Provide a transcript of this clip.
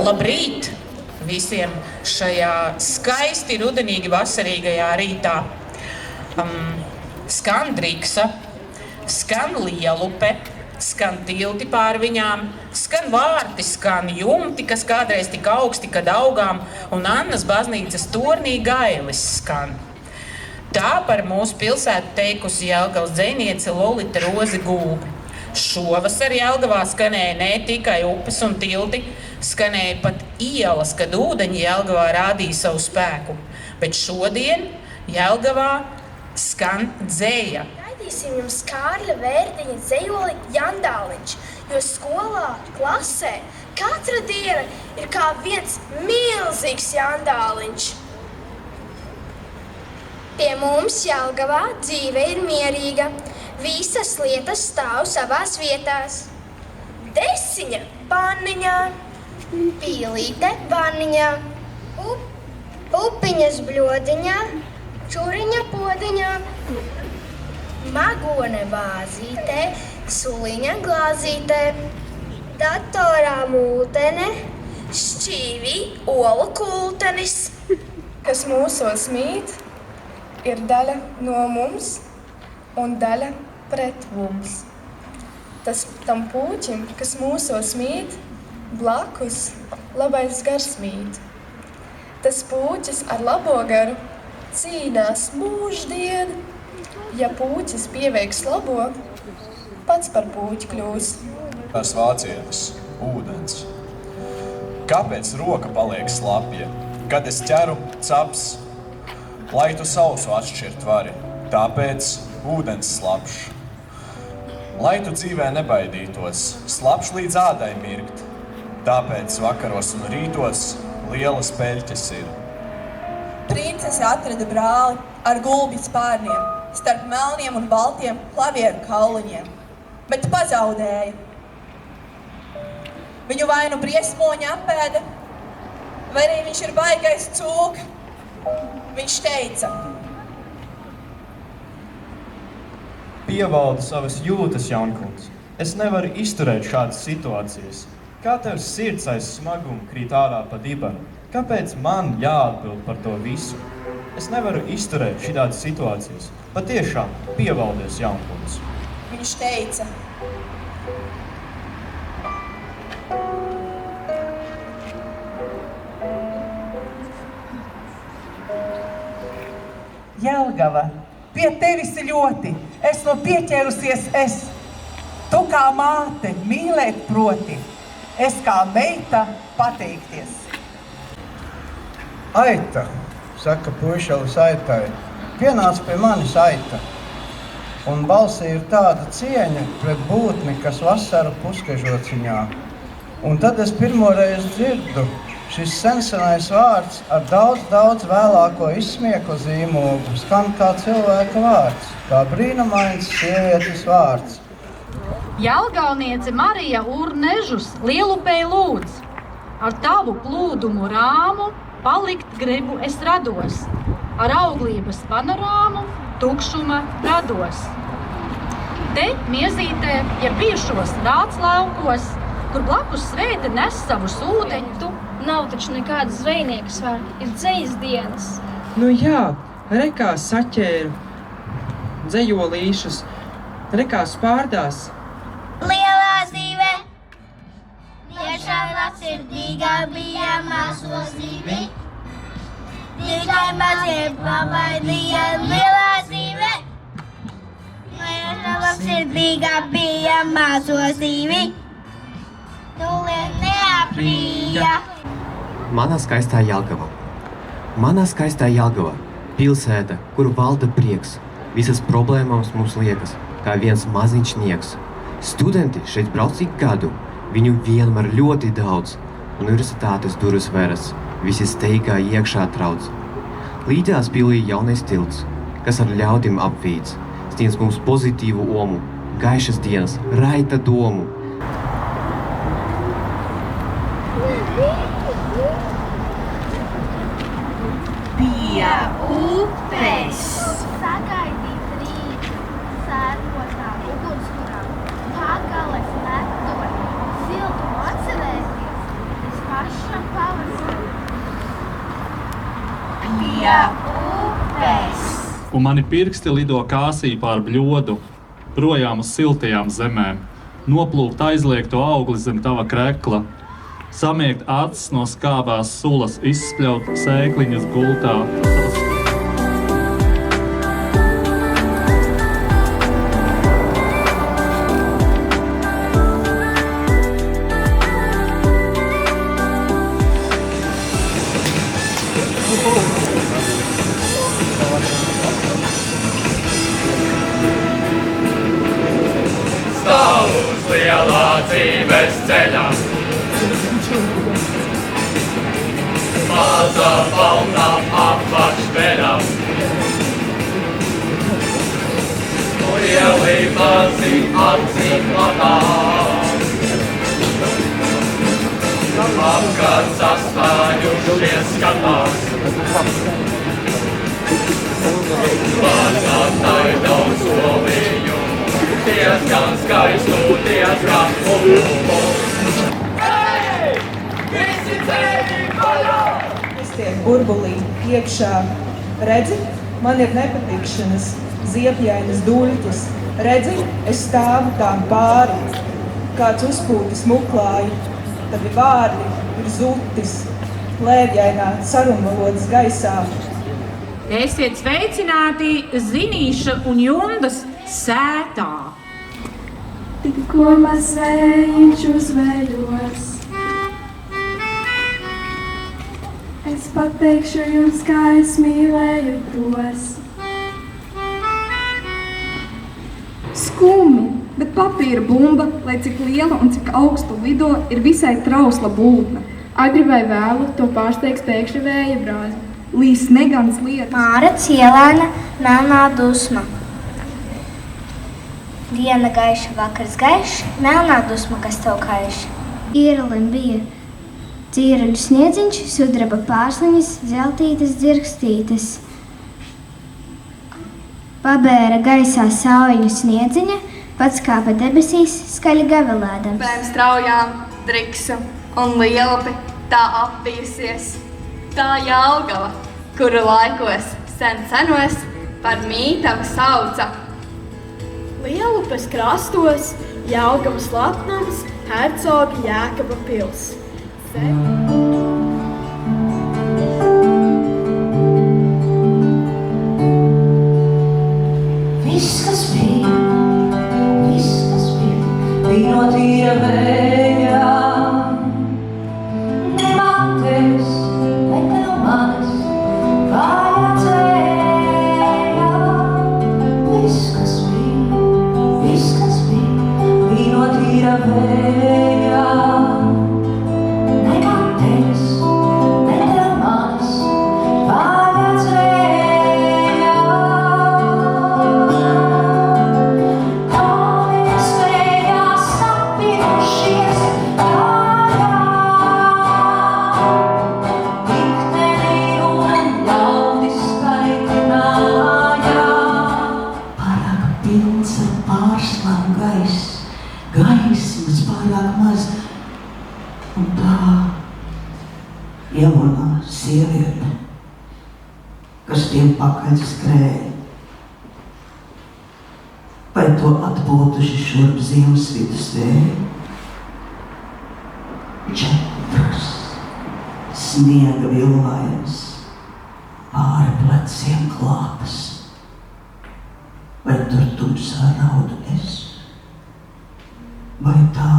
Labrīt visiem šajā skaisti rudenīgi vasarīgajā rītā. Skan Driksa, skan Lielupe, skan tilti pār viņām, skan vārti, skan jumti, kas kādreiz tik augsti, kad augām, un Annas baznīcas tornī gailis skan. Tā par mūsu pilsētu teikusi Jelgavas dzejniece Lolita Roze Gulbe. Šovasar Jelgavā skanēja ne tikai upes un tilti, skanēja pat ielas, kad ūdeņi Jelgavā rādīja savu spēku. Bet šodien Jelgavā skan dzeja. Raidīsim jums Kārļa Vērtiņa dzejoli Jandāliņš, jo skolā, klasē katra diena ir kā viens milzīgs Jandāliņš. Pie mums Jelgavā dzīve ir mierīga. Visas lietas stāv savās vietās. Desiņa panniņā, pīlīte vanniņā, pupiņas bļodiņā, čuriņa podiņā, magone vāzītē, suliņa glāzītē, datorā mūtene, šķīvī olu kultenis. Kas mūsos mīt, ir daļa no mums un daļa pret mums. Tam pūķim, kas mūsos mīt, blakus labais gars mīt. Tas pūķis ar labo garu cīnās mūždien. Ja pūķis pieveiks labo, pats par pūķi kļūs. Tās vācietis, ūdens. Kāpēc roka paliek slapja, kad es ķeru caps, lai tu sausu atšķirt vari? Tāpēc ūdens slapšs. Lai tu dzīvē nebaidītos, slapšs līdz ādai mirkt. Tāpēc vakaros un rītos lielas peļķes ir. Princese atrada brāli ar gulbju spārniem, starp melniem un baltiem klavieru kauliņiem, bet pazaudēja. Viņu vai nu briesmoņa apēda, vai arī viņš ir baigais cūk. Viņš teica: Pievalda savas jūtas, jaunkungs. Es nevaru izturēt šādas situācijas. Kā tevs sirds aiz smagumu krīt ārā pa dibanu? Kāpēc man jāatbild par to visu? Es nevaru izturēt šādas situācijas. Patiešām, pievaldies, jaunkungs. Viņš teica: Jelgava, pie tevis ļoti, esmu pieķērusies es. Tu kā māte mīlēt proti, es kā meita pateikties. Aita, saka puišelis aitai, pienāc pie manis aita. Un balsī ir tāda cieņa pret būtni, kas vasaru puskažociņā. Un tad es pirmoreiz dzirdu šis sensenais vārds ar daudz vēlāko izsmieklu zīmogu skan kā cilvēka vārds, kā brīnumains sievietes vārds. Jelgavniece Marija Urnežus Lielupei lūdz, ar tavu plūdumu rāmu palikt gribu es rados, ar auglības panorāmu tukšuma rados. Te miezītē, ja bijušos Dāts laukos, kur blakus svēta nes savus ūdeņu, nav taču nekāda zvejnieka svara, ir dzejas dienas. Nu jā, rekā saķēru dzejolīšus, rekā spārdās. Lielā zīve, tiešām labsirdīgā bija mazo zīvi. Tikai mazie pavaidīja lielā zīve, tiešām labsirdīgā bija mazo zīvi. Tūlīt neaprīja. Manā skaistā Jelgava, pilsēta, kuru valda prieks, visas problēmas mums liekas, kā viens maziņš niegs. Studenti šeit brauc ik gadu, viņu vienmēr ļoti daudz, universitātes durvis veras, visi steigā iekšā trauc. Līdzās pilī jaunais tilts, kas ar ļaudim apvīts, sniedz mums pozitīvu omu, gaišas dienas, raita domu. Pie upes sagaidīt rītu, sērkotā ugunskurā, pagales metot, siltumu atcerēties, es paša Pie upes. Un mani pirksti lido kāsī pār bļodu, projām uz siltajām zemēm, noplūkt aizliegto augli zem tava krekla, samiegt acis no skābās sulas, izspļaut sēkliņas gultā. Stāv uz lielā dzīves ceļā, maza baltā apakšveļā. Lieli mazi acīm matā, apkārt sastājušies skatās. Vārnātāji daudz solījumu, diezgan skaistu, diezgan klubu. Hei! Visi ceļi vaļā! Es tiek burbulī iekšā. Redzi, man ir nepatikšanas, ziepjainas duļķis. Redzi, es stāvu tām pāri. Kāds uzpūtis muklāju, tavi vārdi ir zutis, lēvjainā sarunvalodas gaisā. Esiet sveicināti Zinīša un Jundas sētā. Tikko maz vējiņš uzveļos, es pateikšu jums, kā es mīlēju tos. Skumi, bet papīra bumba, lai cik liela un cik augstu lido, ir visai trausla būtne. Agri vai vēlu, to pārsteigs pēkšņi vēja brāzi. Līs negans lietas. Māra Cielēna, melnā dusma. Diena gaiša, vakars gaišs, melnā dusma, kas tev kaiš. Ierulim bija dzīreļu sniedziņš, sudraba pārsliņas, zeltītas dzirkstītes. Pabēra gaisā saujiņu sniedziņa, pats kāpa debesīs, skaļi gavilēdams. Pēc straujām driksu un lielupi tā apvīsies. Tā Jelgava, kuru laikos senos par mītavu sauca. Lielupes krastos Jelgavas lepnums, hercoga Jēkaba pils. Viss, kas bija no tīra vējā. Ne man tevis, ne tev manis vajadzēja. Viss, kas bija no tīra vējā. Ne man tevis, ne tev manis vajadzēja. Kājas vējās apvirušies kājā. Likteni un ļaudis kaitināja. Pārāk pilns ar pārslām gaiss, gaismas pārāk maz. Un tā jaunā sieviete, kas tiem pakaļ skrēja, vai to atpūtuši šurp ziemas vidus vēju. 4 sniega vilvainas pāri pleciem klātas, vai tur tumsā raudu es, vai tā